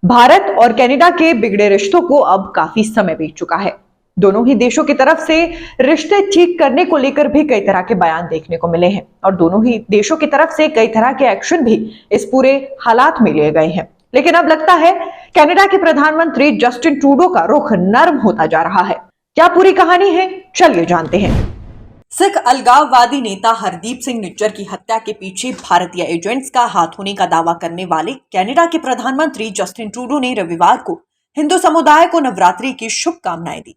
भारत और कनाडा के बिगड़े रिश्तों को अब काफी समय बीत चुका है। दोनों ही देशों की तरफ से रिश्ते ठीक करने को लेकर भी कई तरह के बयान देखने को मिले हैं और दोनों ही देशों की तरफ से कई तरह के एक्शन भी इस पूरे हालात में लिए गए हैं। लेकिन अब लगता है कनाडा के प्रधानमंत्री जस्टिन ट्रूडो का रुख नर्म होता जा रहा है। क्या पूरी कहानी है, चलिए जानते हैं। सिख अलगाववादी नेता हरदीप सिंह निज्जर की हत्या के पीछे भारतीय एजेंट्स का हाथ होने का दावा करने वाले कनाडा के प्रधानमंत्री जस्टिन ट्रूडो ने रविवार को हिंदू समुदाय को नवरात्रि की शुभकामनाएं दी।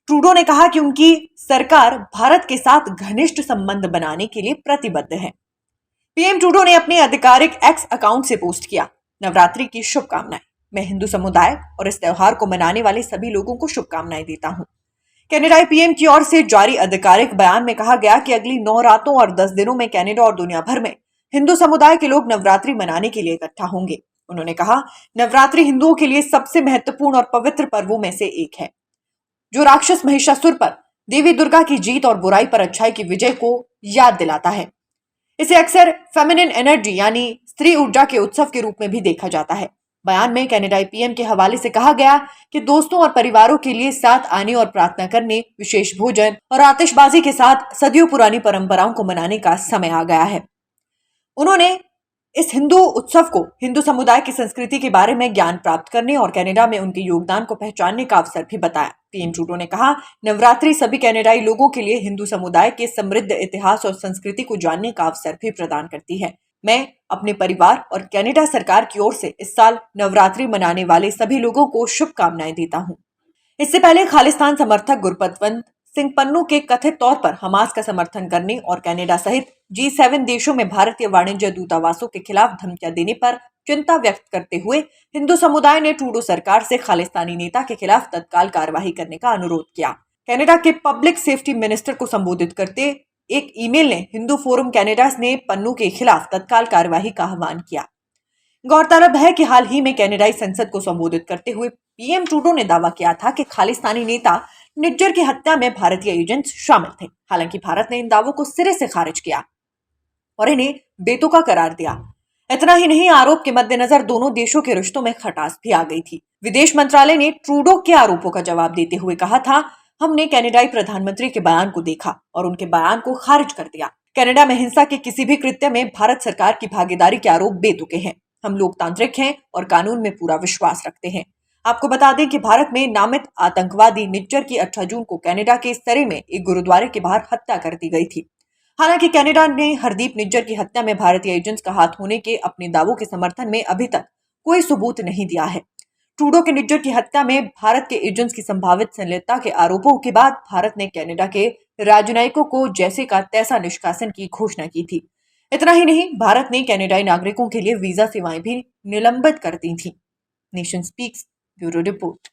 ट्रूडो ने कहा कि उनकी सरकार भारत के साथ घनिष्ठ संबंध बनाने के लिए प्रतिबद्ध है। पीएम ट्रूडो ने अपने आधिकारिक एक्स अकाउंट से पोस्ट किया, नवरात्रि की शुभकामनाएं। मैं हिंदू समुदाय और इस त्योहार को मनाने वाले सभी लोगों को शुभकामनाएं देता हूं। कनाडाई पीएम की ओर से जारी आधिकारिक बयान में कहा गया कि अगली 9 रातों और 10 दिनों में कनाडा और दुनिया भर में हिंदू समुदाय के लोग नवरात्रि मनाने के लिए इकट्ठा होंगे। उन्होंने कहा, नवरात्रि हिंदुओं के लिए सबसे महत्वपूर्ण और पवित्र पर्वों में से एक है, जो राक्षस महिषासुर पर देवी दुर्गा की जीत और बुराई पर अच्छाई की विजय को याद दिलाता है। इसे अक्सर फेमिनिन एनर्जी यानी स्त्री ऊर्जा के उत्सव के रूप में भी देखा जाता है। बयान में कनाडाई पीएम के हवाले से कहा गया कि दोस्तों और परिवारों के लिए साथ आने और प्रार्थना करने, विशेष भोजन और आतिशबाजी के साथ सदियों पुरानी परंपराओं को मनाने का समय आ गया है। उन्होंने इस हिंदू उत्सव को हिंदू समुदाय की संस्कृति के बारे में ज्ञान प्राप्त करने और कनाडा में उनके योगदान को पहचानने का अवसर भी बताया। पीएम ट्रूडो ने कहा, नवरात्रि सभी कनाडाई लोगों के लिए हिंदू समुदाय के समृद्ध इतिहास और संस्कृति को जानने का अवसर भी प्रदान करती है। मैं अपने परिवार और कनाडा सरकार की ओर से इस साल नवरात्रि मनाने वाले सभी लोगों को शुभकामनाएं देता हूं। इससे पहले खालिस्तान समर्थक गुरपतवंत सिंह पन्नू के कथित तौर पर हमास का समर्थन करने और कनाडा सहित G7 देशों में भारतीय वाणिज्य दूतावासों के खिलाफ धमकियां देने पर चिंता व्यक्त करते हुए हिंदू समुदाय ने ट्रूडो सरकार से खालिस्तानी नेता के खिलाफ तत्काल कार्रवाई करने का अनुरोध किया। कनाडा के पब्लिक सेफ्टी मिनिस्टर को संबोधित करते एक ईमेल ने हिंदू फोरम कनाडा ने पन्नू के खिलाफ तत्काल कार्रवाई का आह्वान किया। गौरतलब है कि हाल ही में कनाडाई संसद को संबोधित करते हुए पीएम ट्रूडो ने दावा किया था कि खालिस्तानी नेता निज्जर की हत्या में भारतीय एजेंट्स शामिल थे। हालांकि भारत ने इन दावों को सिरे से खारिज किया और इन्हें बेतुका करार दिया। इतना ही नहीं, आरोप के मद्देनजर दोनों देशों के रिश्तों में खटास भी आ गई थी। विदेश मंत्रालय ने ट्रूडो के आरोपों का जवाब देते हुए कहा था, हमने कनाडाई प्रधानमंत्री के बयान को देखा और उनके बयान को खारिज कर दिया। कनाडा में हिंसा के किसी भी कृत्य में भारत सरकार की भागीदारी के आरोप बेतुके हैं। हम लोकतांत्रिक हैं और कानून में पूरा विश्वास रखते हैं। आपको बता दें कि भारत में नामित आतंकवादी निज्जर की 18 जून को कनाडा के सरे में एक गुरुद्वारे के बाहर हत्या कर दी गई थी। हालांकि कनाडा ने हरदीप निज्जर की हत्या में भारतीय एजेंट्स का हाथ होने के अपने दावों के समर्थन में अभी तक कोई सबूत नहीं दिया है। ट्रूडो के निज्जर की हत्या में भारत के एजेंट्स की संभावित संलिप्तता के आरोपों के बाद भारत ने कनाडा के राजनयिकों को जैसे का तैसा निष्कासन की घोषणा की थी। इतना ही नहीं, भारत ने कनाडाई नागरिकों के लिए वीजा सेवाएं भी निलंबित कर दी थी। Nation speaks bureau report.